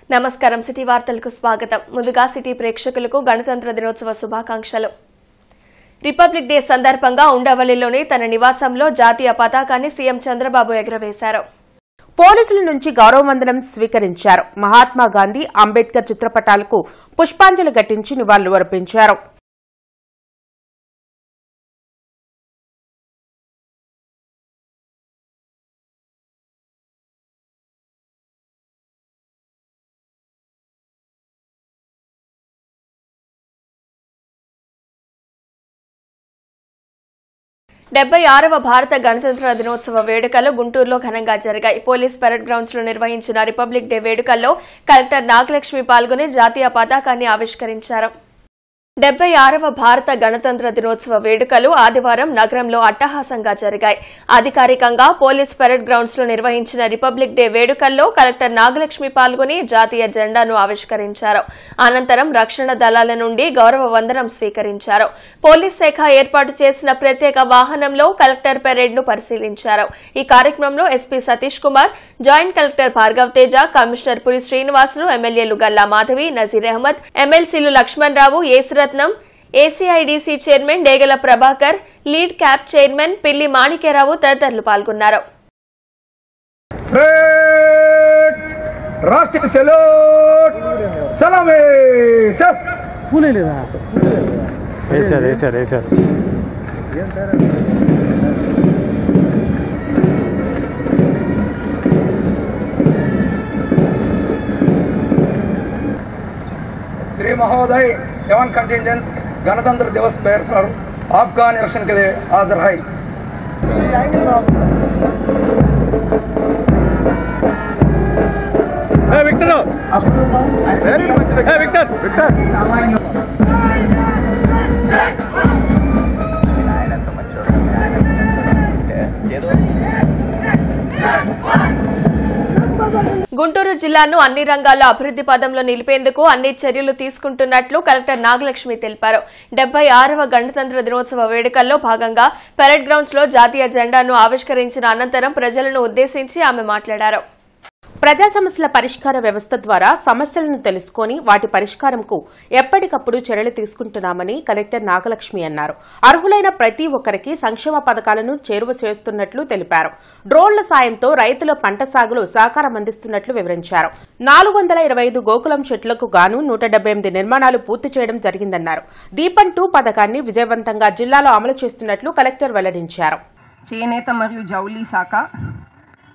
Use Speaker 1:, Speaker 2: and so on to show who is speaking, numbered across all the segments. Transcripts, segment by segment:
Speaker 1: నమస్కారం సిటీ వార్తలకు స్వాగతం ముందుగా సిటీ ప్రేక్షకులకు గణతంత్ర దినోత్సవ శుభాకాంక్షలు రిపబ్లిక్ డే సందర్భంగా ఉండవల్లిలోని తన నివాసంలో జాతీయ పతాకాన్ని సీఎం చంద్రబాబు ఎగురవేశారు
Speaker 2: పోలీసుల నుంచి గౌరవ వందనం స్వీకరించారు మహాత్మా గాంధీ అంబేద్కర్ చిత్రపటాలకు పుష్పాంజలి ఘటించి నివాళులు అర్పించారు
Speaker 1: 76వ భారత గణతంత్ర దినోత్సవ వేడుకలు గుంటూరులో ఘనంగా జరిగాయి. పోలీస్ పరేడ్ గ్రౌండ్స్ లో నిర్వహించిన రిపబ్లిక్ డే వేడుకల్లో కలెక్టర్ నాగలక్ష్మి పాల్గొని జాతీయ పతాకాన్ని ఆవిష్కరించారు. 76వ భారత గణతంత్ర దినోత్సవ వేడుకలు ఆదివారం నగరంలో అట్టహాసంగా జరిగాయి. అధికారికంగా పోలీస్ పరేడ్ గ్రౌండ్స్ లో నిర్వహించిన రిపబ్లిక్ డే వేడుకల్లో కలెక్టర్ నాగలక్ష్మి పాల్గొని జాతీయ జెండాను ఆవిష్కరించారు. అనంతరం రక్షణ దళాల నుండి గౌరవ వందనం స్వీకరించారు. పోలీస్ శాఖ ఏర్పాటు చేసిన ప్రత్యేక వాహనంలో కలెక్టర్ పరేడ్ ను పరిశీలించారు. ఈ కార్యక్రమంలో SP Satish Kumar, joint collector Bhargav Teja, commissioner Puri Srinivasulu, ఎమ్మెల్యేలు గల్లా మాధవి, నజీర్ అహ్మద్, ఎమ్మెల్సీలు Lakshman Rao, Yesarathnam, ACIDC chairman Degala Prabhakar, lead cap chairman Pilli Manikyarao తదితరులు పాల్గొన్నారు.
Speaker 3: श्री महोदय 7 कंटिजेंट गणतंत्र दिवस पर आपका निरीक्षण के लिए हाजिर है.
Speaker 1: గుంటూరు జిల్లాను అన్ని రంగాల్లో అభివృద్ది పదంలో నిలిపేందుకు అన్ని చర్యలు తీసుకుంటున్నట్లు కలెక్టర్ నాగలక్ష్మి తెలిపారు. 76వ గణతంత్ర దినోత్సవ వేడుకల్లో భాగంగా పరేడ్ గ్రౌండ్స్ లో జాతీయ జెండాను ఆవిష్కరించిన అనంతరం ప్రజలను ఉద్దేశించి ఆమె మాట్లాడారు.
Speaker 2: ప్రజా సమస్యల పరిష్కార వ్యవస్థ ద్వారా సమస్యలను తెలుసుకుని వాటి పరిష్కారంకు ఎప్పటికప్పుడు చర్యలు తీసుకుంటున్నామని కలెక్టర్ నాగలక్ష్మి అన్నారు. అర్హులైన ప్రతి ఒక్కరికి సంక్షేమ పథకాలను చేరువ చేస్తున్నట్లు తెలిపారు. డ్రోన్ల సాయంతో రైతుల పంట సాగులో సహకారం అందిస్తున్నట్లు వివరించారు. 425 గోకులం చెట్లకు గాను 178 నిర్మాణాలు పూర్తి చేయడం జరిగిందన్నారు. దీపం 2 పథకాన్ని విజయవంతంగా జిల్లాలో అమలు చేస్తున్నట్లు కలెక్టర్ వెల్లడించారు.
Speaker 4: చేనేత మరియు జౌళి శాఖ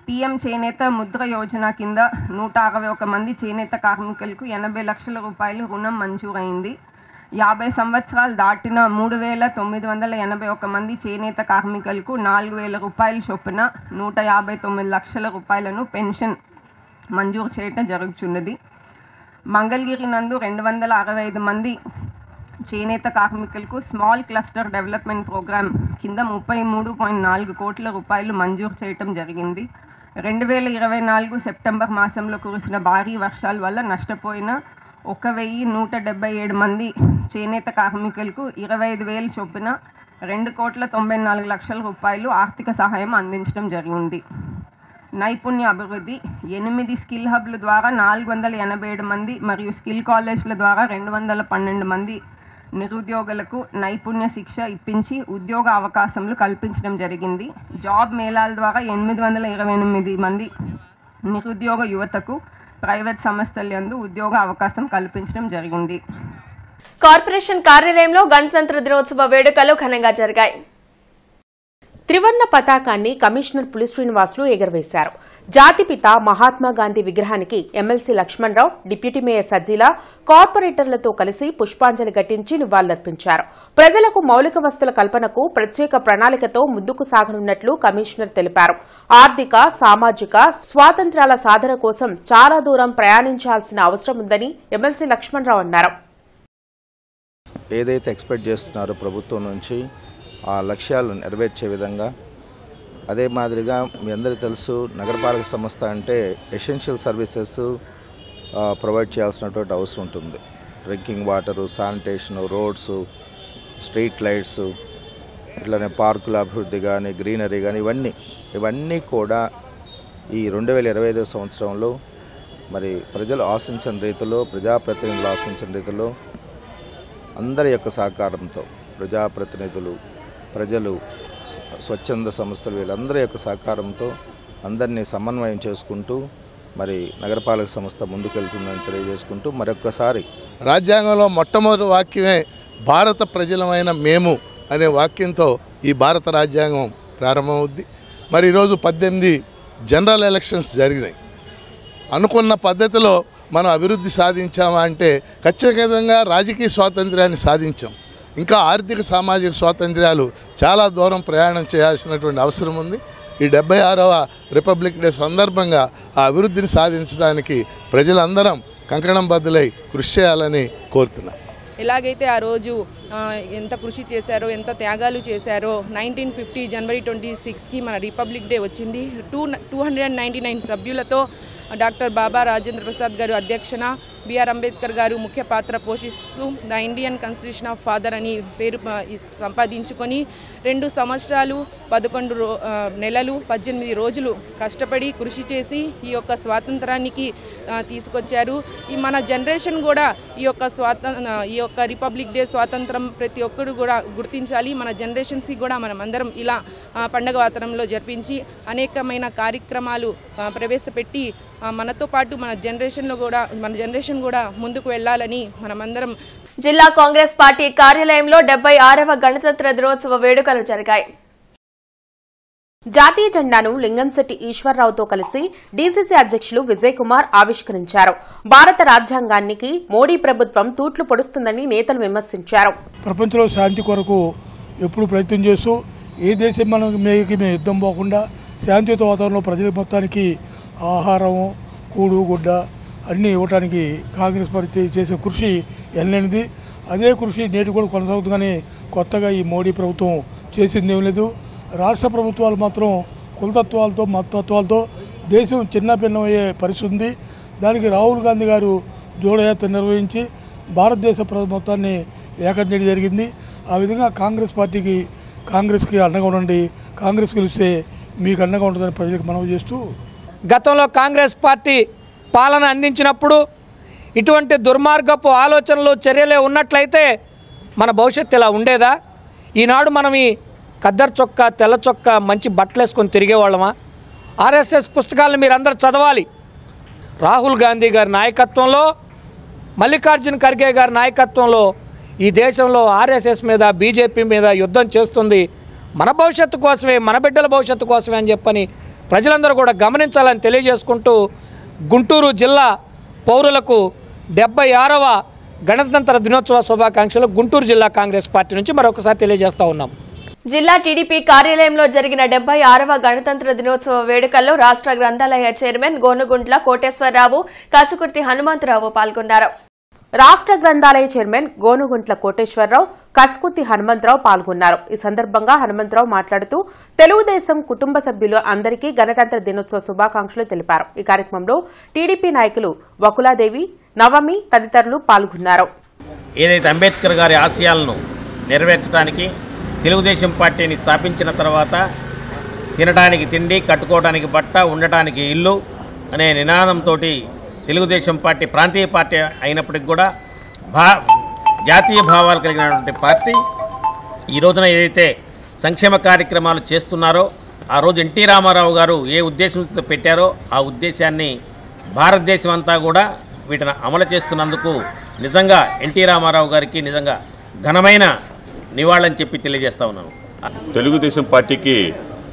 Speaker 4: పీఎం చేనేత ముద్ర యోజన కింద 161 మంది చేనేత కార్మికులకు 80 లక్షల రూపాయలు రుణం మంజూరైంది. 50 సంవత్సరాలు దాటిన 3,981 మంది చేనేత కార్మికులకు 4,000 రూపాయల చొప్పున 159 లక్షల రూపాయలను పెన్షన్ మంజూరు చేయడం జరుగుతున్నది. మంగళగిరి నందు 265 మంది చేనేత కార్మికులకు స్మాల్ క్లస్టర్ డెవలప్మెంట్ ప్రోగ్రామ్ కింద 33.4 కోట్ల రూపాయలు మంజూరు చేయడం జరిగింది. 2024 సెప్టెంబర్ మాసంలో కురిసిన భారీ వర్షాల వల్ల నష్టపోయిన 1,177 మంది చేనేత కార్మికులకు 25,000 చొప్పున 2,94 లక్షల రూపాయలు ఆర్థిక సహాయం అందించడం జరిగింది. నైపుణ్య అభివృద్ధి 8 స్కిల్ హబ్ల ద్వారా 487 మంది మరియు స్కిల్ కాలేజ్ల ద్వారా 212 మంది నిరుద్యోగులకు నైపుణ్య శిక్ష ఇప్పించి ఉద్యోగ అవకాశాలు కల్పించడం జరిగింది. జాబ్ మేళాల ద్వారా 828 మంది నిరుద్యోగ యువతకు ప్రైవేట్ సంస్థలందు ఉద్యోగ అవకాశం కల్పించడం జరిగింది.
Speaker 1: కార్పొరేషన్ కార్యాలయంలో గణతంత్ర దినోత్సవ వేడుకలు ఘనంగా జరిగాయి.
Speaker 2: త్రివర్ణ పతాకాన్ని కమిషనర్ పులి శ్రీనివాసులు ఎగురవేశారు. జాతిపిత మహాత్మా గాంధీ విగ్రహానికి ఎమ్మెల్సీ లక్ష్మణ్ రావు, డిప్యూటీ మేయర్ సజ్జీల, కార్పొరేటర్లతో కలిసి పుష్పాంజలి ఘటించి నివాళులర్పించారు. ప్రజలకు మౌలిక వసతుల కల్పనకు ప్రత్యేక ప్రణాళికతో ముందుకు సాగనున్నట్లు కమిషనర్ తెలిపారు. ఆర్థిక, సామాజిక స్వాతంత్ర్యాల సాధన కోసం చాలా దూరం ప్రయాణించాల్సిన అవసరం ఉందని ఎమ్మెల్సీ లక్ష్మణ్ రావు అన్నారు.
Speaker 5: ఏదైతే ఎక్స్పెక్ట్ చేస్తున్నారో ప్రభుత్వం నుంచి ఆ లక్ష్యాలు నెరవేర్చే విధంగా, అదే మాదిరిగా మీ అందరికీ తెలుసు నగరపాలక సంస్థ అంటే ఎసెన్షియల్ సర్వీసెస్ ప్రొవైడ్ చేయాల్సినటువంటి అవసరం ఉంటుంది. Drinking water, sanitation, roads, street lights, ఇట్లానే పార్కుల అభివృద్ధి కానీ, గ్రీనరీ కానీ ఇవన్నీ కూడా ఈ 2025 సంవత్సరంలో మరి ప్రజలు ఆశించిన రీతిలో, ప్రజాప్రతినిధులు ఆశించిన రీతిలో అందరి యొక్క సహకారంతో ప్రజాప్రతినిధులు, ప్రజలు, స్వచ్ఛంద సంస్థలు వీళ్ళందరి యొక్క సహకారంతో అందరినీ సమన్వయం చేసుకుంటూ మరి నగరపాలక సంస్థ ముందుకెళ్తుందని తెలియజేసుకుంటూ మరొక్కసారి
Speaker 6: రాజ్యాంగంలో మొట్టమొదటి వాక్యమే భారత ప్రజలమైన మేము అనే వాక్యంతో ఈ భారత రాజ్యాంగం ప్రారంభమవుద్ది. మరి ఈరోజు 18 జనరల్ ఎలక్షన్స్ జరిగినాయి. అనుకున్న పద్ధతిలో మనం అభివృద్ధి సాధించామా అంటే ఖచ్చితంగా రాజకీయ స్వాతంత్ర్యాన్ని సాధించాం. ఇంకా ఆర్థిక సామాజిక స్వాతంత్ర్యాలు చాలా దూరం ప్రయాణం చేయాల్సినటువంటి అవసరం ఉంది. ఈ 76వ రిపబ్లిక్ డే సందర్భంగా ఆ అభివృద్ధిని సాధించడానికి ప్రజలందరం కంకణం బద్దులై కృషి చేయాలని కోరుతున్నాం.
Speaker 7: ఎలాగైతే ఆ రోజు ఎంత కృషి చేశారో, ఎంత త్యాగాలు చేశారో, 1950 జనవరి 26కి మన రిపబ్లిక్ డే వచ్చింది. 299 సభ్యులతో డాక్టర్ బాబా రాజేంద్ర ప్రసాద్ గారు అధ్యక్షన, బిఆర్ అంబేద్కర్ గారు ముఖ్య పాత్ర పోషిస్తూ the Indian constitution of father అని పేరు సంపాదించుకొని 2 సంవత్సరాలు 11 నెలలు 18 రోజులు కష్టపడి కృషి చేసి ఈ యొక్క స్వాతంత్రానికి తీసుకొచ్చారు. ఈ మన జనరేషన్ కూడా ఈ యొక్క రిపబ్లిక్ డే స్వాతంత్రం ప్రతి ఒక్కరు కూడా గుర్తించాలి. మన జనరేషన్స్కి కూడా మనం అందరం ఇలా పండగ వాతావరణంలో జరిపించి అనేకమైన కార్యక్రమాలు ప్రవేశపెట్టి మనతో పాటు మన జనరేషన్ కూడా ముందుకు వెళ్ళాలని మనమందరం.
Speaker 1: జిల్లా కాంగ్రెస్ పార్టీ కార్యాలయంలో 76వ గణతంత్ర దినోత్సవ వేడుకలు జరిగాయి.
Speaker 2: జాతీయ జెండాను లింగంశెట్టి ఈశ్వరరావుతో కలిసి డీసీసీ అధ్యక్షులు విజయ్ కుమార్ ఆవిష్కరించారు. భారత రాజ్యాంగానికి మోడీ ప్రభుత్వం తూట్లు పొడుస్తుందని నేతలు విమర్శించారు.
Speaker 8: ప్రపంచంలో శాంతి కొరకు ఎప్పుడు ప్రయత్నం చేస్తూ ఏ దేశం మేము యుద్ధం పోకుండా శాంతియుత వాతావరణంలో ప్రజల మొత్తానికి ఆహారం, కూడు, గుడ్డ అన్నీ ఇవ్వడానికి కాంగ్రెస్ పార్టీ చేసే కృషి ఎనలేనిది. అదే కృషి నేటి కూడా కొనసాగుతుందని కొత్తగా ఈ మోడీ ప్రభుత్వం చేసింది ఏం లేదు. రాష్ట్ర ప్రభుత్వాలు మాత్రం కులతత్వాలతో, మతత్వాలతో దేశం చిన్నభిన్నమయ్యే పరిస్థితి ఉంది. దానికి రాహుల్ గాంధీ గారు జోడయాత్ర నిర్వహించి భారతదేశ మొత్తాన్ని ఏకం చేయడం జరిగింది. ఆ విధంగా కాంగ్రెస్కి అండగా ఉండండి, కాంగ్రెస్ గెలిస్తే మీకు అండగా ఉంటుందని ప్రజలకు మనవి చేస్తూ,
Speaker 9: గతంలో కాంగ్రెస్ పార్టీ పాలన అందించినప్పుడు ఇటువంటి దుర్మార్గపు ఆలోచనలు, చర్యలే ఉన్నట్లయితే మన భవిష్యత్తు ఇలా ఉండేదా? ఈనాడు మనం ఈ కద్దరు చొక్కా, తెల్ల చొక్కా, మంచి బట్టలు వేసుకొని తిరిగేవాళ్ళమా? ఆర్ఎస్ఎస్ పుస్తకాలను మీరందరూ చదవాలి. రాహుల్ గాంధీ గారి నాయకత్వంలో, మల్లికార్జున ఖర్గే గారి నాయకత్వంలో ఈ దేశంలో ఆర్ఎస్ఎస్ మీద, బీజేపీ మీద యుద్ధం చేస్తుంది. మన భవిష్యత్తు కోసమే, మన బిడ్డల భవిష్యత్తు కోసమే అని చెప్పని ప్రజలందరూ కూడా గమనించాలని తెలియజేసుకుంటూ గుంటూరు జిల్లా పౌరులకు 76వ గణతంత్ర దినోత్సవ శుభాకాంక్షలు గుంటూరు జిల్లా కాంగ్రెస్ పార్టీ నుంచి మరొకసారి తెలియజేస్తా ఉన్నాం.
Speaker 1: జిల్లా టీడీపీ కార్యాలయంలో జరిగిన 76వ గణతంత్ర దినోత్సవ వేడుకల్లో రాష్ట్ర గ్రంథాలయ చైర్మన్ గోనుగుంట్ల కోటేశ్వరరావు, కసుకుర్తి హనుమంతరావు పాల్గొన్నారు.
Speaker 2: రాష్ట్ర గ్రంథాలయ చైర్మన్ గోనుగుంట్ల కోటేశ్వరరావు, కసుకుర్తి హనుమంతరావు పాల్గొన్నారు. ఈ సందర్భంగా హనుమంతరావు మాట్లాడుతూ తెలుగుదేశం కుటుంబ సభ్యులు అందరికీ గణతంత్ర దినోత్సవ శుభాకాంక్షలు తెలిపారు. ఈ కార్యక్రమంలో టీడీపీ నాయకులు వకులాదేవి, నవమి తదితరులు పాల్గొన్నారు.
Speaker 10: ఏదైతే అంబేద్కర్ గారి ఆశయాలను నెరవేర్చడానికి తెలుగుదేశం పార్టీని స్థాపించిన తర్వాత తినడానికి తిండి, కట్టుకోవడానికి బట్ట, ఉండటానికి ఇల్లు అనే నినాదంతో తెలుగుదేశం పార్టీ ప్రాంతీయ పార్టీ అయినప్పటికి కూడా జాతీయ భావాలు కలిగినటువంటి పార్టీ ఈ రోజున ఏదైతే సంక్షేమ కార్యక్రమాలు చేస్తున్నారో ఆ రోజు ఎన్టీ రామారావు గారు ఏ ఉద్దేశంతో పెట్టారో ఆ ఉద్దేశాన్ని భారతదేశం అంతా కూడా వీటిని అమలు చేస్తున్నందుకు నిజంగా ఎన్టీ రామారావు గారికి నిజంగా ఘనమైన నివాళులని చెప్పి తెలియజేస్తా ఉన్నాను.
Speaker 11: తెలుగుదేశం పార్టీకి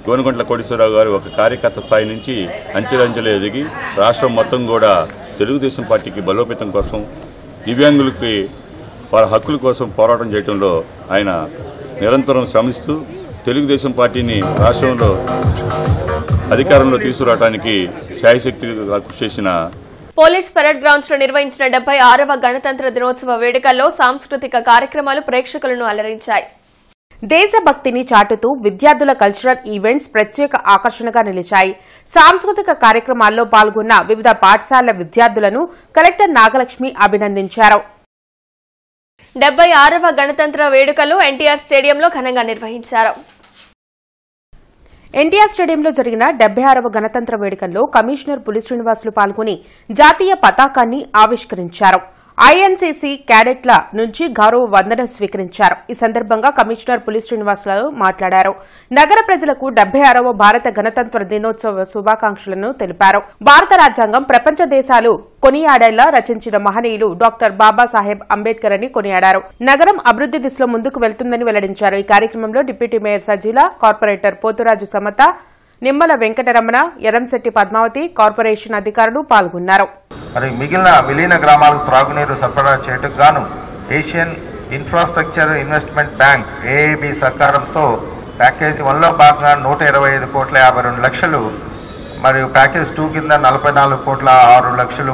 Speaker 11: గోనుగుంట్ల కోటేశ్వరరావు గారు ఒక కార్యకర్త స్థాయి నుంచి అంచెలంచెలు ఎదిగి రాష్ట్రం మొత్తం కూడా తెలుగుదేశం పార్టీకి బలోపేతం కోసం, దివ్యాంగులకి వారి హక్కుల కోసం పోరాటం చేయడంలో ఆయన నిరంతరం శ్రమిస్తూ తెలుగుదేశం పార్టీని రాష్ట్రంలో అధికారంలో తీసుకురావడానికి శాయశక్తిగా కృషి చేసిన
Speaker 1: పోలీస్ పరేడ్ గ్రౌండ్స్ లో నిర్వహించిన 76వ గణతంత్ర దినోత్సవ వేడుకల్లో సాంస్కృతిక కార్యక్రమాలు ప్రేక్షకులను అలరించాయి.
Speaker 2: దేశభక్తిని చాటుతూ విద్యార్థుల కల్చరల్ ఈవెంట్స్ ప్రత్యేక ఆకర్షణగా నిలిచాయి. సాంస్కృతిక కార్యక్రమాల్లో పాల్గొన్న వివిధ పాఠశాలల విద్యార్థులను కలెక్టర్ నాగలక్ష్మి అభినందించారు.
Speaker 1: 76వ గణతంత్ర వేడుకలు ఎన్టీఆర్ స్టేడియంలో ఘనంగా నిర్వహించారు.
Speaker 2: ఎన్టీఆర్ స్టేడియంలో జరిగిన 76వ గణతంత్ర వేడుకల్లో కమిషనర్ పులి శ్రీనివాసులు పాల్గొని జాతీయ పతాకాన్ని ఆవిష్కరించారు. ఐఎన్సీసీ క్యాడెట్ల నుంచి గౌరవ వందనం స్వీకరించారు. ఈ సందర్భంగా కమిషనర్ పులి శ్రీనివాసులు మాట్లాడారు. నగర ప్రజలకు 76వ భారత గణతంత్ర దినోత్సవ శుభాకాంక్షలను తెలిపారు. భారత రాజ్యాంగం ప్రపంచ దేశాలు కొనియాడేలా రచించిన మహనీయులు డాక్టర్ బాబాసాహెబ్ అంబేద్కర్ అని కొనియాడారు. నగరం అభివృద్ది దిశలో ముందుకు వెళ్తుందని వెల్లడించారు. ఈ కార్యక్రమంలో deputy mayor Sajila, corporator Poturaju Samatha, Nimmala Venkataramana, Eramsetti Padmavathi, corporation అధికారులు పాల్గొన్నారు.
Speaker 12: మరి మిగిలిన విలీన గ్రామాలకు త్రాగునీరు సరఫరా చేయటకు గాను Asian infrastructure investment bank AIB సహకారంతో ప్యాకేజీ 1లో భాగంగా 125 కోట్ల 52 లక్షలు మరియు ప్యాకేజ్ 2 కింద 44 కోట్ల 6 లక్షలు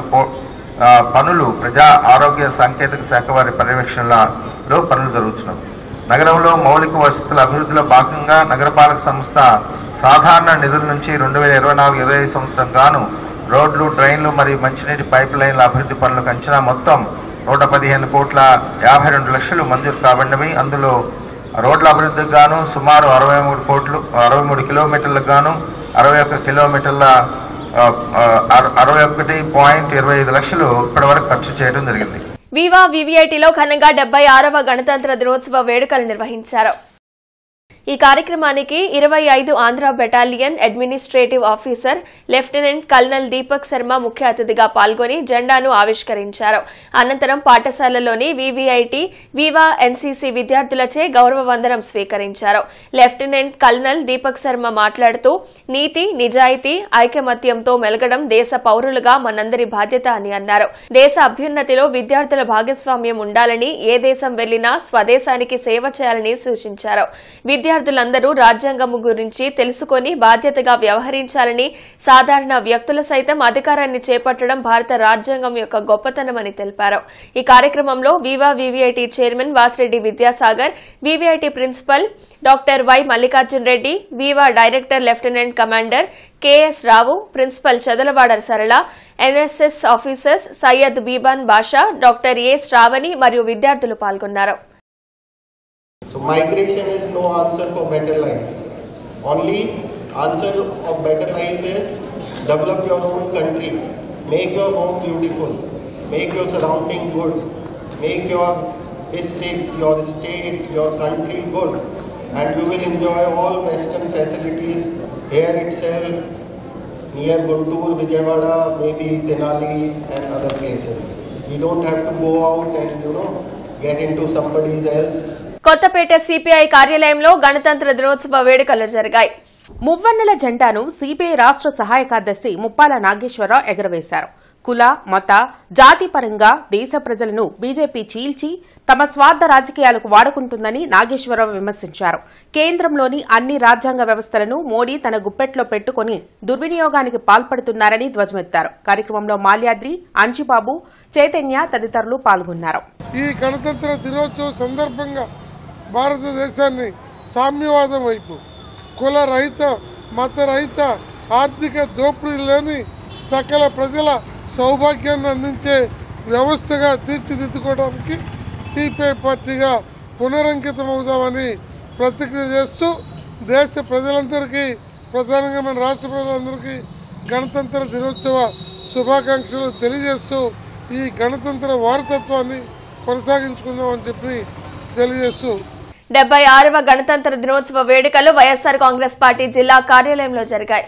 Speaker 12: పనులు ప్రజా ఆరోగ్య సాంకేతిక శాఖ వారి పర్యవేక్షణలో పనులు జరుగుతున్నాయి. నగరంలో మౌలిక వసతుల అభివృద్ధిలో భాగంగా నగరపాలక సంస్థ సాధారణ నిధుల నుంచి 2024-25 సంవత్సరం గాను రోడ్లు, డ్రైన్లు మరియు మంచినీటి పైప్ లైన్ల అభివృద్ధి పనులకు అంచనా మొత్తం 115 కోట్ల 52 లక్షలు మంజూరు కాబడినవి. అందులో రోడ్ల అభివృద్ధికి గాను సుమారు 63 కిలోమీటర్లకు గాను 61 కిలోమీటర్ల 61.25 లక్షలు ఇప్పటివరకు ఖర్చు చేయడం జరిగింది.
Speaker 1: వివా వివిఐటిలో ఘనంగా 76వ గణతంత్ర దినోత్సవ వేడుకలు నిర్వహించారు. ఈ కార్యక్రమానికి 25 Andhra battalion administrative officer lieutenant colonel Deepak Sharma ముఖ్య అతిథిగా పాల్గొని జెండాను ఆవిష్కరించారు. అనంతరం పాఠశాలలోని వివిఐటి, వివా ఎన్సీసీ విద్యార్థులచే గౌరవ వందనం స్వీకరించారు. లెఫ్టినెంట్ కల్నల్ దీపక్ శర్మ మాట్లాడుతూ నీతి, నిజాయితీ, ఐకమత్యంతో మెలగడం దేశ పౌరులుగా మనందరి బాధ్యత అని అన్నారు. దేశ అభ్యున్నతిలో విద్యార్థుల భాగస్వామ్యం ఉండాలని, ఏ దేశం వెళ్లినా స్వదేశానికి సేవ చేయాలని సూచించారు. విద్యార్థులందరూ రాజ్యాంగం గురించి తెలుసుకుని బాధ్యతగా వ్యవహరించాలని, సాధారణ వ్యక్తులు సైతం అధికారాన్ని చేపట్టడం భారత రాజ్యాంగం యొక్క గొప్పతనమని తెలిపారు. ఈ కార్యక్రమంలో VIVA VVIT chairman Vasireddy Vidyasagar, VVIT principal doctor Y Mallikarjun Reddy, VIVA director lieutenant commander KS Rao, principal Chadalavada Sarala, NSS officers Syed Biban Basha, doctor A Sravani మరియు విద్యార్థులు పాల్గొన్నారు.
Speaker 13: So migration is no answer for better life. Only answer of better life is develop your own country, make your home beautiful, make your surrounding good, make your district, your state, your country good, and you will enjoy all western facilities here itself, near Guntur, Vijayawada, maybe Tenali and other places. We don't have to go out and get into somebody else.
Speaker 1: Kothapeta CPI కార్యాలయంలో గణతంత్ర దినోత్సవ వేడుకలు జరిగాయి.
Speaker 2: మువ్వన్నెల జెండాను CPI రాష్ట్ర సహాయ కార్యదర్శి ముప్పాల నాగేశ్వరరావు ఎగురవేశారు. కుల, మత, జాతి పరంగా దేశ ప్రజలను బీజేపీ చీల్చి తమ స్వార్థ రాజకీయాలకు వాడుకుంటుందని నాగేశ్వరరావు విమర్శించారు. కేంద్రంలోని అన్ని రాజ్యాంగ వ్యవస్థలను మోడీ తన గుప్పెట్లో పెట్టుకుని దుర్వినియోగానికి పాల్పడుతున్నారని ధ్వజమెత్తారు. కార్యక్రమంలో మాల్యాద్రి, అంజిబాబు, చైతన్య తదితరులు పాల్గొన్నారు.
Speaker 14: ఈ గణతంత్ర దినోత్సవం సందర్భంగా భారతదేశాన్ని సామ్యవాదం వైపు, కుల రహిత, మత రహిత, ఆర్థిక దోపిడీ లేని సకల ప్రజల సౌభాగ్యాన్ని అందించే వ్యవస్థగా తీర్చిదిద్దుకోవడానికి సిపిఐ పార్టీగా పునరంకితమవుదామని ప్రతిజ్ఞ చేస్తూ దేశ ప్రజలందరికీ, ప్రధానంగా మన రాష్ట్ర ప్రజలందరికీ గణతంత్ర దినోత్సవ శుభాకాంక్షలు తెలియజేస్తూ ఈ గణతంత్ర వారసత్వాన్ని కొనసాగించుకుందామని చెప్పి తెలియజేస్తూ
Speaker 1: 76వ గణతంత్ర దినోత్సవ వేడుకలు వైఎస్సార్ కాంగ్రెస్ పార్టీ జిల్లా కార్యాలయంలో జరిగాయి.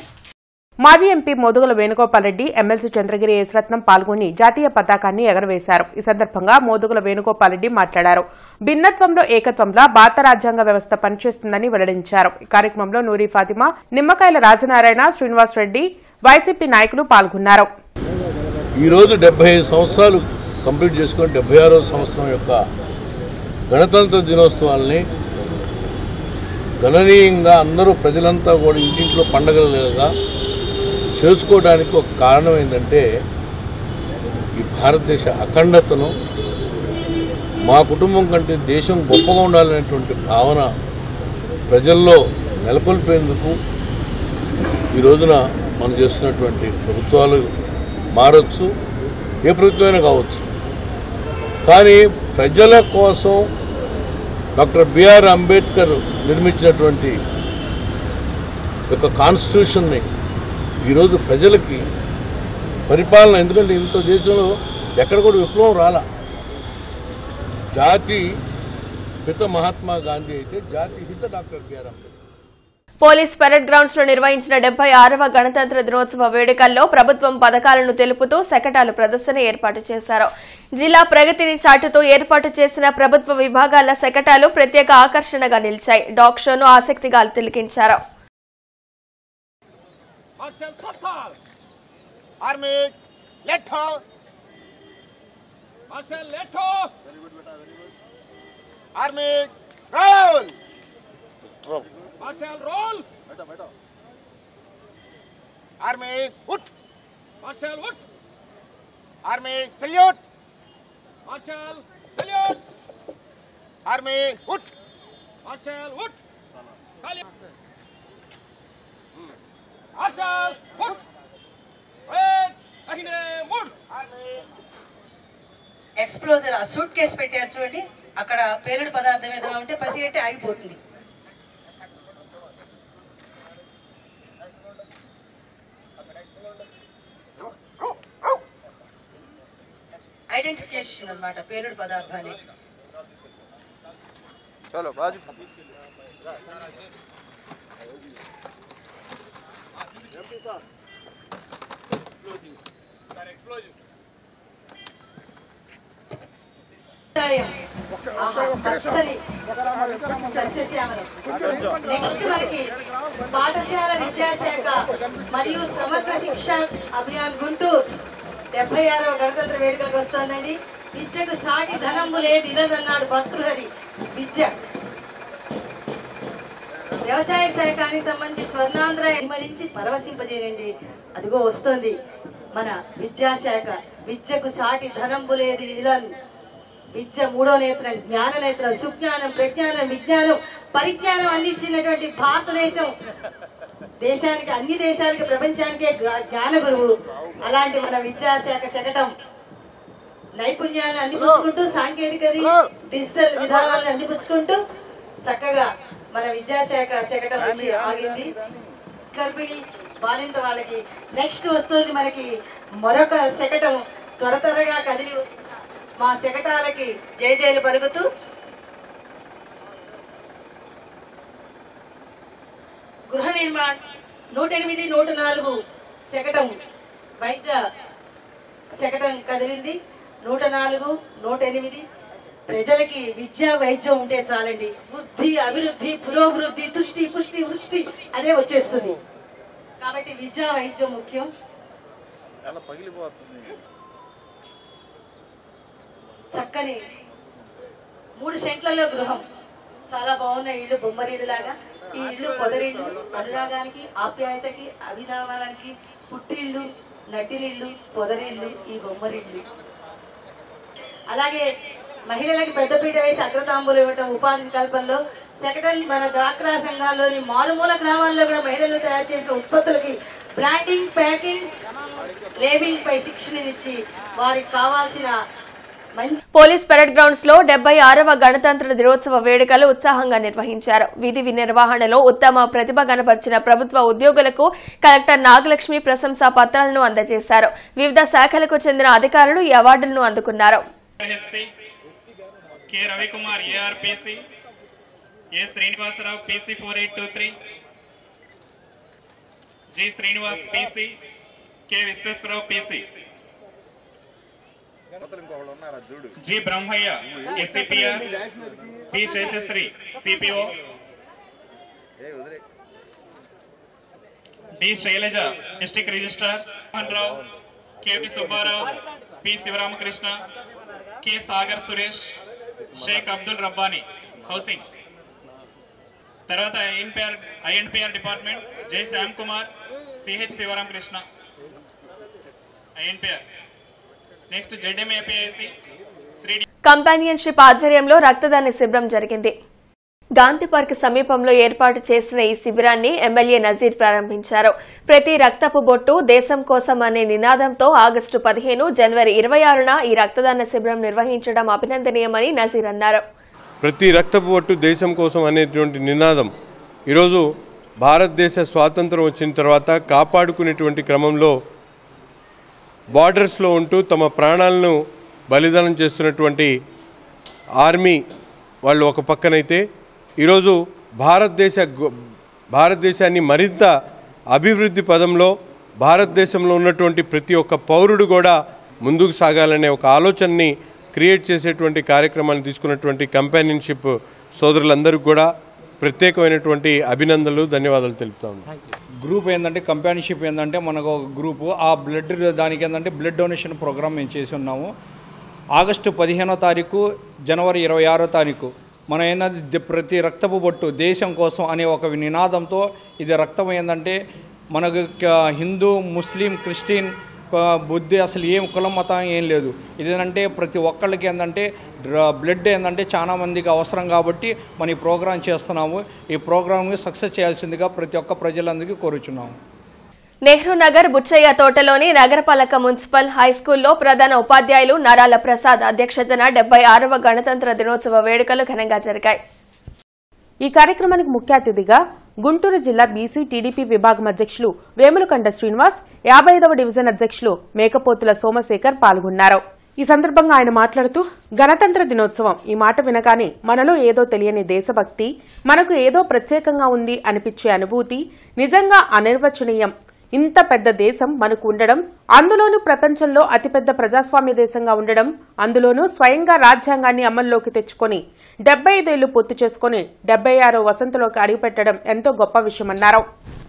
Speaker 2: మాజీ ఎంపీ మోదుగుల వేణుగోపాల్ రెడ్డి, ఎమ్మెల్సీ చంద్రగిరి యేసరత్నం పాల్గొని జాతీయ పతాకాన్ని ఎగరవేశారు. ఈ సందర్భంగా మోదుగుల వేణుగోపాల్ రెడ్డి మాట్లాడారు. భిన్నత్వంలో ఏకత్వంలా భారత రాజ్యాంగ వ్యవస్థ పనిచేస్తుందని వెల్లడించారు. ఈ కార్యక్రమంలో నూరి ఫాతిమా, నిమ్మకాయల రాజనారాయణ, శ్రీనివాస్ రెడ్డి, వైసీపీ నాయకులు పాల్గొన్నారు.
Speaker 15: ఈరోజు 75 సంవత్సరాలు కంప్లీట్ చేసుకుని 76వ సంవత్సరం యొక్క గణతంత్ర దినోత్సవాల్ని గణనీయంగా అందరూ ప్రజలంతా కూడా ఇంటింట్లో పండగలుగా చేసుకోవడానికి ఒక కారణం ఏంటంటే ఈ భారతదేశ అఖండతను, మా కుటుంబం కంటే దేశం గొప్పగా ఉండాలనేటువంటి భావన ప్రజల్లో నెలకొల్పేందుకు ఈ రోజున మనం చేస్తున్నటువంటి ప్రభుత్వాలు మారచ్చు, ఏ ప్రభుత్వమైనా కావచ్చు. కానీ ప్రజల కోసం డాక్టర్ బిఆర్ అంబేద్కర్ నిర్మించినటువంటి యొక్క కాన్స్టిట్యూషన్ని ఈరోజు ప్రజలకి పరిపాలన, ఎందుకంటే ఇంత దేశంలో ఎక్కడ కూడా విప్లవం రాలా. జాతి పిత మహాత్మా గాంధీ అయితే జాతి హిత doctor BR Ambedkar.
Speaker 1: Police parade grounds లో నిర్వహించిన 76వ గణతంత్ర దినోత్సవ వేడుకల్లో ప్రభుత్వం పథకాలను తెలుపుతూ శకటాలు ప్రదర్శన ఏర్పాటు చేశారు. జిల్లా ప్రగతిని చాటుతూ ఏర్పాటు చేసిన ప్రభుత్వ విభాగాల శకటాలు ప్రత్యేక ఆకర్షణగా నిలిచాయి. డాగ్ షోను ఆసక్తిగా తిలకించారు.
Speaker 16: Marshal roll. Army ut. Marshal ut. Army salute. Marshal salute. Army ut. Marshal ut. Marshal ut. Wait. Ahine mud. Army.
Speaker 17: ఎక్స్ప్లోజర్ ఆ సూట్ కేసు పెట్టారు చూడండి, అక్కడ పేలుడు పదార్థం ఏదైనా ఉంటే పసిగట్టి ఆగిపోతుంది. ఐడెంటిఫికేషన్ అన్నమాట పేలుడు పదార్థాన్ని.
Speaker 16: చలో బాజు ఎంపీ సార్ ఎక్స్ప్లోజివ్
Speaker 17: నెక్స్ట్ మనకి పాఠశాల విద్యాశాఖ మరియు సమగ్ర శిక్ష అభియాన్ గుంటూరు 76వ గణతంత్ర వేడుకలకు వస్తోందండి. విద్యకు సాటి ధనంబు లేదన్నాడు భర్తృహరి. విద్య వ్యవసాయ శాఖానికి సంబంధించి స్వర్ణాంధ్ర ఎమరించి పరవశింపజేయండి. అదిగో వస్తోంది మన విద్యాశాఖ. విద్యకు సాటి ధనంబు లేదు ఇలాన్. విద్య మూడో నేత్రం, జ్ఞాన నేత్రం, సుజ్ఞానం, ప్రజ్ఞానం, విజ్ఞానం, పరిజ్ఞానం అందించినటువంటి భారతదేశం దేశానికి, అన్ని దేశాలకి, ప్రపంచానికే జ్ఞాన గురువు. అలాంటి మన విద్యాశాఖ శకటం నైపుణ్యాలను అందిపుచ్చుకుంటూ, సాంకేతిక డిజిటల్ విధానాలను అందిపుచ్చుకుంటూ చక్కగా మన విద్యాశాఖ శకటం వచ్చి ఆగింది. గర్భిణి బాలింత వాళ్ళకి నెక్స్ట్ వస్తుంది మనకి మరొక శకటం. త్వరగా కదిలి మా శకటాలకి జయజయలు పలుకుతూ గృహ నిర్మాణ 108, 104 శకటం వైద్య శకటం కదిలింది. 104, 108 ప్రజలకి విద్య వైద్యం ఉంటే చాలండి. వృద్ధి, అభివృద్ధి, పురోభివృద్ధి, తుష్టి, పుష్టి, వృష్టి అదే వచ్చేస్తుంది. కాబట్టి విద్య వైద్యం ముఖ్యం. చక్కని 3 సెంట్లలో గృహం, చాలా బాగున్న ఇల్లు, బొమ్మరిల్లు లాగా. ఈ ఇల్లు పొదరిల్లు, అనురాగానికి, ఆప్యాయతకి, అభినవానికి పుట్టిల్లు, నటినిల్లు, పొదరిల్లు, ఈ బొమ్మరిల్లు. అలాగే మహిళలకి పెద్దపీట వేసి అగ్రతాంబూలు ఇవ్వటం, ఉపాధి కల్పనలో సెక్రటరీ మన డ్వాక్రా సంఘాల్లోని మారుమూల గ్రామాల్లో కూడా మహిళలు తయారు చేసిన ఉత్పత్తులకి బ్రాండింగ్, ప్యాకింగ్, లేబింగ్ పై శిక్షణనిచ్చి వారికి కావాల్సిన
Speaker 1: పోలీస్ పెరేడ్ గ్రౌండ్స్ లో 76వ గణతంత్ర దినోత్సవ వేడుకలు ఉత్సాహంగా నిర్వహించారు. విధి నిర్వహణలో ఉత్తమ ప్రతిభ కనబర్చిన ప్రభుత్వ ఉద్యోగులకు కలెక్టర్ నాగలక్ష్మి ప్రశంసా పత్రాలను అందజేశారు. వివిధ శాఖలకు చెందిన అధికారులు ఈ అవార్డులను అందుకున్నారు.
Speaker 18: G Brahmaiah SCPR, P Seshasri CPO, D Sailaja district registrar, Mohan Rao, KV Subbarao, P Sivaramakrishna, K Sagar Suresh, Sheikh Abdul Rabbani housing. తర్వాత INPR department J Shyam Kumar, CH Sivaramakrishna INPR. Next జెడ్ఎంఏపిఐసి
Speaker 1: కంపానియన్షిప్ ఆధ్వర్యంలో రక్తదాన శిబిరం జరిగింది. గాంధీ పార్క్ సమీపంలో ఏర్పాటు చేసిన ఈ శిబిరాన్ని ఎమ్మెల్యే నజీర్ ప్రారంభించారు. ప్రతి రక్తపు బొట్టు దేశం కోసం అనే నినాదంతో ఆగస్టు 15, జనవరి 26న ఈ రక్తదాన శిబిరం నిర్వహించడం అభినందనీయమని నజీర్ అన్నారు.
Speaker 19: ప్రతి రక్తపు బొట్టు దేశం కోసం అనేటువంటి నినాదం ఈరోజు భారతదేశ స్వాతంత్రం వచ్చిన తర్వాత కాపాడుకునేటువంటి క్రమంలో బార్డర్స్లో ఉంటూ తమ ప్రాణాలను బలిదానం చేస్తున్నటువంటి ఆర్మీ వాళ్ళు ఒక పక్కనైతే ఈరోజు భారతదేశాన్ని మరింత అభివృద్ధి పదంలో భారతదేశంలో ఉన్నటువంటి ప్రతి ఒక్క పౌరుడు కూడా ముందుకు సాగాలనే ఒక ఆలోచనని క్రియేట్ చేసేటువంటి కార్యక్రమాన్ని తీసుకున్నటువంటి కంపానియన్షిప్ సోదరులందరికీ కూడా ప్రత్యేకమైనటువంటి అభినందనలు ధన్యవాదాలు తెలుపుతా ఉన్నాను.
Speaker 20: గ్రూప్ ఏంటంటే కంపానియన్షిప్ ఏంటంటే మనకు ఒక గ్రూపు ఆ బ్లడ్ దానికి ఏంటంటే బ్లడ్ డొనేషన్ ప్రోగ్రామ్ మేము చేసి ఉన్నాము. ఆగస్టు 15వ తారీఖు, జనవరి 26వ తారీఖు మనం ఏంటంటే ప్రతి రక్తపు బొట్టు దేశం కోసం అనే ఒక నినాదంతో ఇది రక్తం ఏంటంటే మనకు హిందూ, ముస్లిం, క్రిస్టియన్, బుద్ధి అసలు ఏం కులం మతం ఏం లేదు. ఇదేంటంటే ప్రతి ఒక్కళ్ళకి ఏంటంటే బ్లడ్ ఏంటంటే చాలా మందికి అవసరం కాబట్టి మనం ఈ ప్రోగ్రాం చేస్తున్నాము. ఈ ప్రోగ్రామ్ని సక్సెస్ చేయాల్సిందిగా ప్రతి ఒక్క ప్రజలందరికీ కోరుచున్నాము.
Speaker 1: నెహ్రూ నగర్ బుచ్చయ్య తోటలోని నగరపాలక మున్సిపల్ హైస్కూల్లో ప్రధాన ఉపాధ్యాయులు నరాల ప్రసాద్ అధ్యక్షతన 76వ గణతంత్ర దినోత్సవ వేడుకలు ఘనంగా జరిగాయి.
Speaker 2: ఈ కార్యక్రమానికి ముఖ్య అతిథిగా గుంటూరు జిల్లా బీసీ టీడీపీ విభాగం అధ్యక్షులు వేములకండ శ్రీనివాస్, 55వ డివిజన్ అధ్యక్షులు మేకపోతుల సోమశేఖర్ పాల్గొన్నారు. ఈ సందర్భంగా ఆయన మాట్లాడుతూ గణతంత్ర దినోత్సవం ఈ మాట వినగానే మనలో ఏదో తెలియని దేశభక్తి, మనకు ఏదో ప్రత్యేకంగా ఉంది అనిపించే అనుభూతి నిజంగా అనిర్వచనీయం. ఇంత పెద్ద దేశం మనకు ఉండడం, అందులోనూ ప్రపంచంలో అతిపెద్ద ప్రజాస్వామ్య దేశంగా ఉండడం, అందులోనూ స్వయంగా రాజ్యాంగాన్ని అమల్లోకి తెచ్చుకొని 75 ఏళ్లు పూర్తి చేసుకుని 76వ వసంతలోకి అడుగుపెట్టడం ఎంతో గొప్ప విషయమన్నారు.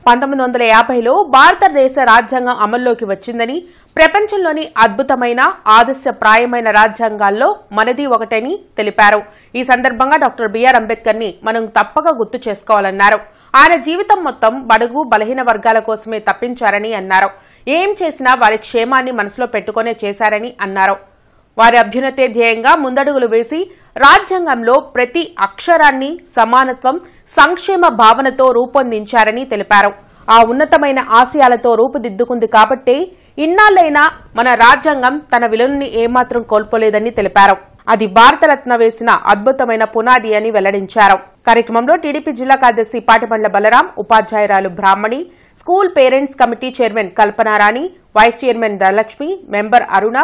Speaker 2: 1950లో భారతదేశ రాజ్యాంగం అమల్లోకి వచ్చిందని, ప్రపంచంలోని అద్భుతమైన ఆదర్శప్రాయమైన రాజ్యాంగాల్లో మనది ఒకటని తెలిపారు. ఈ సందర్భంగా డాక్టర్ బిఆర్ అంబేద్కర్ ని మనం తప్పక గుర్తు చేసుకోవాలన్నారు. ఆయన జీవితం మొత్తం బడుగు బలహీన వర్గాల కోసమే తప్పించారని అన్నారు. ఏం చేసినా వారి క్షేమాన్ని మనసులో పెట్టుకునే చేశారని అన్నారు. వారి అభ్యున్నతే ధ్యేయంగా ముందడుగులు వేసి రాజ్యాంగంలో ప్రతి అక్షరాన్ని సమానత్వం, సంక్షేమ భావనతో రూపొందించారని తెలిపారు. ఆ ఉన్నతమైన ఆశయాలతో రూపుదిద్దుకుంది కాబట్టే ఇన్నాళ్లైనా మన రాజ్యాంగం తన విలువల్ని ఏమాత్రం కోల్పోలేదని తెలిపారు. అది భారతరత్న వేసిన అద్భుతమైన పునాది అని వెల్లడించారు. కార్యక్రమంలో టీడీపీ జిల్లా కార్యదర్శి పాటిబండ్ల బలరాం, ఉపాధ్యాయురాలు Brahmani, school parents committee chairman Kalpanarani, vice chairman Dhanalakshmi, member Aruna,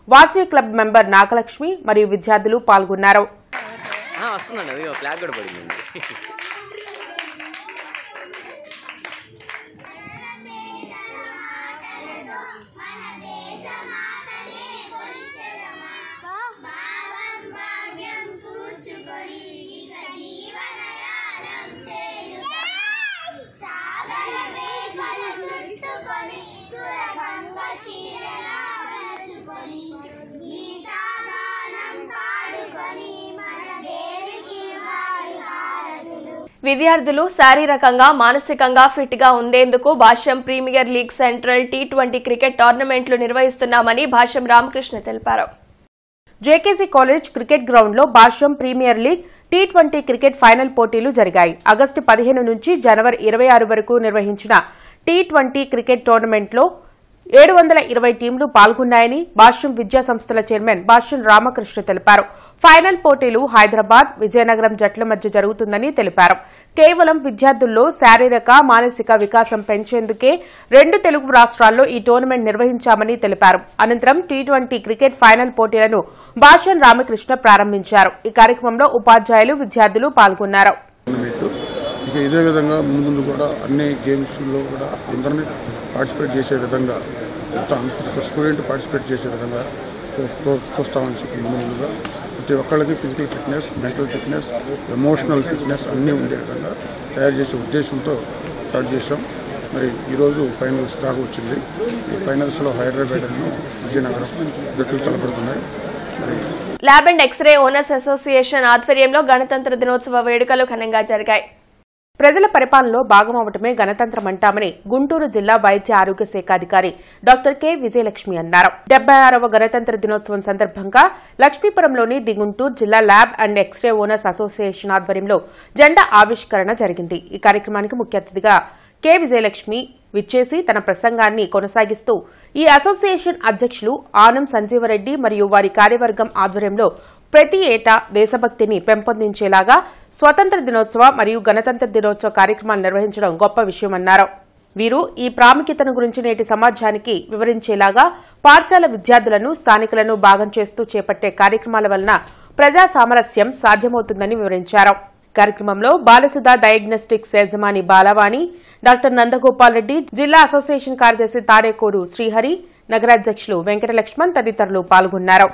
Speaker 2: Vasavi club member Nagalakshmi మరియు విద్యార్థులు పాల్గొన్నారు.
Speaker 1: విద్యార్థులు శారీరకంగా, మానసికంగా ఫిట్ గా ఉండేందుకు Bhashyam premier league central T20 cricket టోర్నమెంట్లు నిర్వహిస్తున్నామని భాష్యం రామకృష్ణ తెలిపారు. జేకేసీ కాలేజ్ క్రికెట్ గ్రౌండ్ లో Bhashyam premier league T20 cricket final పోటీలు జరిగాయి. ఆగస్టు 15 నుంచి జనవరి 26 వరకు నిర్వహించిన T20 క్రికెట్ టోర్నమెంట్ లో 720 టీంలు పాల్గొన్నాయని భాష్యం విద్యా సంస్థల చైర్మన్ భాష్యం రామకృష్ణ తెలిపారు. ఫైనల్ పోటీలు హైదరాబాద్, విజయనగరం జట్ల మధ్య జరుగుతుందని తెలిపారు. కేవలం విద్యార్థుల్లో శారీరక, మానసిక వికాసం పెంచేందుకే 2 తెలుగు రాష్ట్రాల్లో ఈ టోర్నమెంట్ నిర్వహించామని తెలిపారు. అనంతరం T20 క్రికెట్ ఫైనల్ పోటీలను భాష్యం రామకృష్ణ ప్రారంభించారు. ఈ కార్యక్రమంలో ఉపాధ్యాయులు, విద్యార్థులు పాల్గొన్నారు.
Speaker 21: ఇదే విధంగా ముందు కూడా అన్ని గేమ్స్లో కూడా అందరినీ పార్టిసిపేట్ చేసే విధంగా, స్టూడెంట్ పార్టిసిపేట్ చేసే విధంగా చూస్తామని చెప్పి ముందుగా ప్రతి ఒక్కళ్ళకి physical fitness, mental fitness, emotional fitness అన్నీ ఉండే విధంగా తయారు చేసే ఉద్దేశంతో స్టార్ట్ చేసాం. మరి ఈరోజు ఫైనల్స్ దాకా వచ్చింది. ఈ ఫైనల్స్లో హైదరాబాద్, విజయనగరం జట్లు తలపడుతున్నాయి. మరి
Speaker 1: lab and x ray owners association ఆధ్వర్యంలో గణతంత్ర దినోత్సవ వేడుకలు ఘనంగా జరిగాయి.
Speaker 2: ప్రజల పరిపాలనలో భాగమవటమే గణతంత్రం అంటామని గుంటూరు జిల్లా వైద్య ఆరోగ్య శాఖ అధికారి డాక్టర్ కె విజయలక్ష్మి అన్నారు. 76వ గణతంత్ర దినోత్సవం సందర్భంగా లక్ష్మీపురంలోని ది గుంటూరు జిల్లా lab and x ray owners association ఆధ్వర్యంలో జెండా ఆవిష్కరణ జరిగింది. ఈ కార్యక్రమానికి ముఖ్య అతిథిగా కె విజయలక్ష్మి విచ్చేసి తన ప్రసంగాన్ని కొనసాగిస్తూ ఈ అసోసియేషన్ అధ్యక్షులు ఆనం సంజీవరెడ్డి మరియు వారి కార్యవర్గం ఆధ్వర్యంలో ప్రతి ఏటా దేశభక్తిని పెంపొందించేలాగా స్వతంత్ర దినోత్సవ మరియు గణతంత్ర దినోత్సవ కార్యక్రమాలు నిర్వహించడం గొప్ప విషయమన్నారు. వీరు ఈ ప్రాముఖ్యతను గురించి నేటి సమాజానికి వివరించేలాగా పాఠశాల విద్యార్థులను స్థానికులను భాగం చేస్తూ చేపట్టే కార్యక్రమాల వలన ప్రజా సామరస్యం సాధ్యమవుతుందని వివరించారు. కార్యక్రమంలో బాలసుధ డయాగ్నోస్టిక్స్ యజమాని బాలవాణి, డాక్టర్ నందగోపాల్ రెడ్డి, జిల్లా అసోసియేషన్ కార్యదర్శి తాడేకోరు శ్రీహరి, నగరాధ్యక్షులు వెంకటలక్ష్మణ్ తదితరులు పాల్గొన్నారు.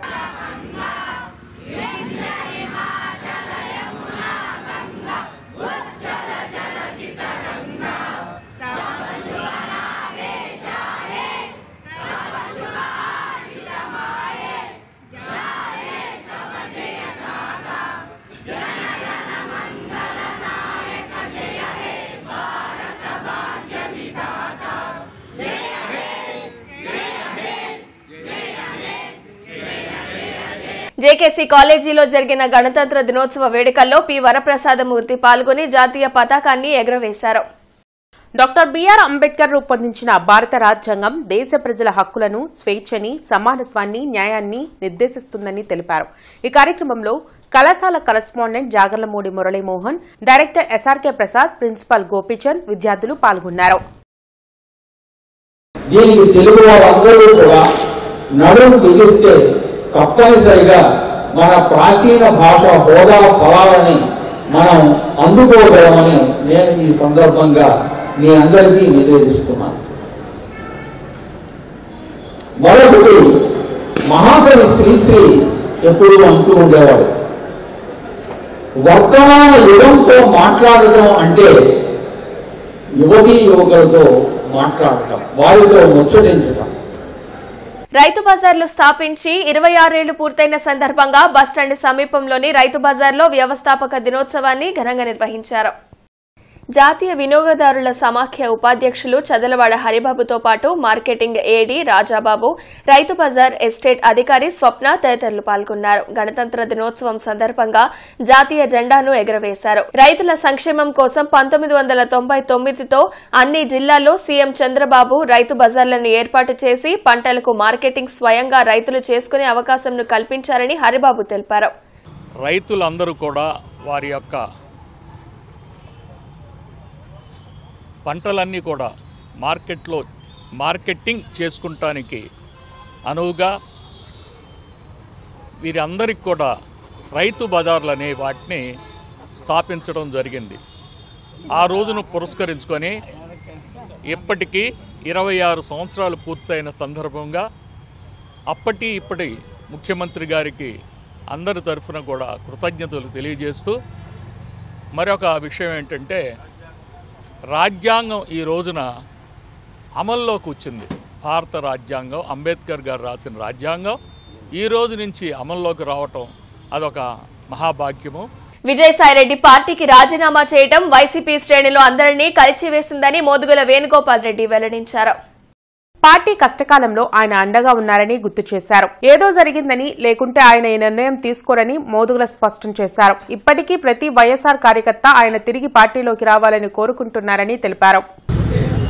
Speaker 1: జేకేసీ కాలేజీలో జరిగిన గణతంత్ర దినోత్సవ వేడుకల్లో పి వరప్రసాదమూర్తి పాల్గొని జాతీయ పతాకాన్ని ఎగురవేశారు. డాక్టర్ బిఆర్ అంబేద్కర్ రూపొందించిన భారత రాజ్యాంగం దేశ ప్రజల హక్కులను, స్వేచ్ఛని, సమానత్వాన్ని, న్యాయాన్ని నిర్దేశిస్తుందని తెలిపారు. ఈ కార్యక్రమంలో కళాశాల correspondent Jagarlamudi Muralimohan, director SRK Prasad, principal Gopichand, విద్యార్థులు పాల్గొన్నారు.
Speaker 3: తప్పనిసరిగా మన ప్రాచీన భాష హోదా ఫలాలని మనం అందుకోగలమని నేను ఈ సందర్భంగా మీ అందరికీ నివేదిస్తున్నాను. మరొకటి, మహాకవి శ్రీశ్రీ ఎప్పుడు అంటూ ఉండేవాడు, వర్తమాన యుగంతో మాట్లాడటం అంటే యువతీ యువకులతో మాట్లాడటం, వారితో ముచ్చటించటం.
Speaker 1: రైతు బజార్లు స్థాపించి 26 ఏళ్లు పూర్తయిన సందర్భంగా బస్టాండ్ సమీపంలోని రైతు బజార్లో వ్యవస్థాపక దినోత్సవాన్ని ఘనంగా నిర్వహించారు. జాతీయ వినియోగదారుల సమాఖ్య ఉపాధ్యక్షులు చదలవాడ హరిబాబుతో పాటు మార్కెటింగ్ ఏడీ రాజాబాబు, రైతు బజార్ ఎస్టేట్ అధికారి స్వప్న తదితరులు పాల్గొన్నారు. గణతంత్ర దినోత్సవం సందర్భంగా జాతీయ జెండాను ఎగురవేశారు. రైతుల సంక్షేమం కోసం 1999తో అన్ని జిల్లాల్లో సీఎం చంద్రబాబు రైతు బజార్లను ఏర్పాటు చేసి పంటలకు మార్కెటింగ్ స్వయంగా రైతులు చేసుకునే అవకాశంను కల్పించారని హరిబాబు తెలిపారు.
Speaker 22: రైతులందరూ కూడా వారి యొక్క పంటలన్నీ కూడా మార్కెట్లో మార్కెటింగ్ చేసుకుంటానికి అనువుగా వీరందరికీ కూడా రైతు బజార్లు అనే వాటిని స్థాపించడం జరిగింది. ఆ రోజును పురస్కరించుకొని ఇప్పటికీ 26 సంవత్సరాలు పూర్తయిన సందర్భంగా ఇప్పటి ముఖ్యమంత్రి గారికి అందరి తరఫున కూడా కృతజ్ఞతలు తెలియజేస్తూ మరొక విషయం ఏంటంటే, రాజ్యాంగం ఈ రోజున అమల్లోకి వచ్చింది. భారత రాజ్యాంగం, అంబేద్కర్ గారు రాసిన రాజ్యాంగం ఈ రోజు నుంచి అమల్లోకి రావటం అదొక మహాభాగ్యము.
Speaker 1: విజయసాయిరెడ్డి పార్టీకి రాజీనామా చేయడం వైసీపీ శ్రేణిలో అందరినీ కలిచివేసిందని మోదుగుల వేణుగోపాల్ రెడ్డి వెల్లడించారు.
Speaker 2: పార్టీ కష్టకాలంలో ఆయన అండగా ఉన్నారని గుర్తు చేశారు. ఏదో జరిగిందని, లేకుంటే ఆయన ఈ నిర్ణయం తీసుకోరని మోదుగుల స్పష్టం చేశారు. ఇప్పటికీ ప్రతి వైఎస్ఆర్ కార్యకర్త ఆయన తిరిగి పార్టీలోకి రావాలని కోరుకుంటున్నారని తెలిపారు.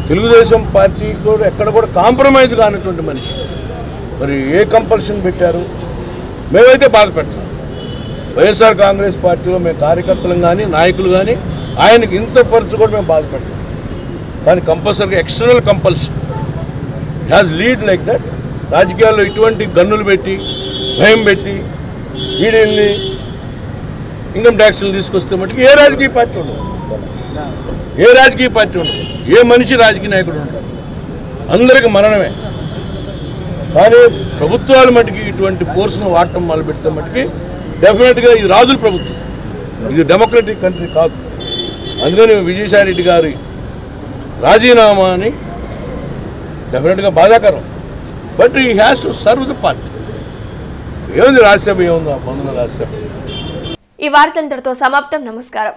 Speaker 15: తెలుగుదేశం పార్టీ కూడా ఎక్కడ కూడా కాంప్రమైజ్ కానటువంటి మనిషి. మరి ఏ కంపల్షన్ పెట్టారు? మేమైతే బాధపెడతాం. వైఎస్ఆర్ కాంగ్రెస్ పార్టీలో మేము కార్యకర్తలు కానీ నాయకులు కానీ ఆయనకి ఇంత పరచు కూడా మేము బాధపెడతాం. కానీ కంపల్సరీగా external compulsion has lead like that. రాజకీయాల్లో ఇటువంటి గన్నులు పెట్టి, భయం పెట్టి, ఈడీల్ని, ఇన్కమ్ ట్యాక్స్లు తీసుకొస్తే మటుకు ఏ రాజకీయ పార్టీ ఉండదు, ఏ మనిషి రాజకీయ నాయకుడు ఉంటాడు. అందరికీ మరణమే. కానీ ప్రభుత్వాలు మటుకి ఇటువంటి ఫోర్స్ను వాడటం మొదలు పెడితే మటుకి డెఫినెట్గా ఇది రాజుల ప్రభుత్వం, ఇది డెమోక్రటిక్ కంట్రీ కాదు. అందుకని విజయసాయిరెడ్డి గారి రాజీనామాని డెఫినెట్గా బాధాకరం. But he has to serve the party. ఏముంది రాజ్యసభ, ఏముందా మందుల రాజ్యసభ.
Speaker 1: ఈ వార్తలంతటితో సమాప్తం. నమస్కారం.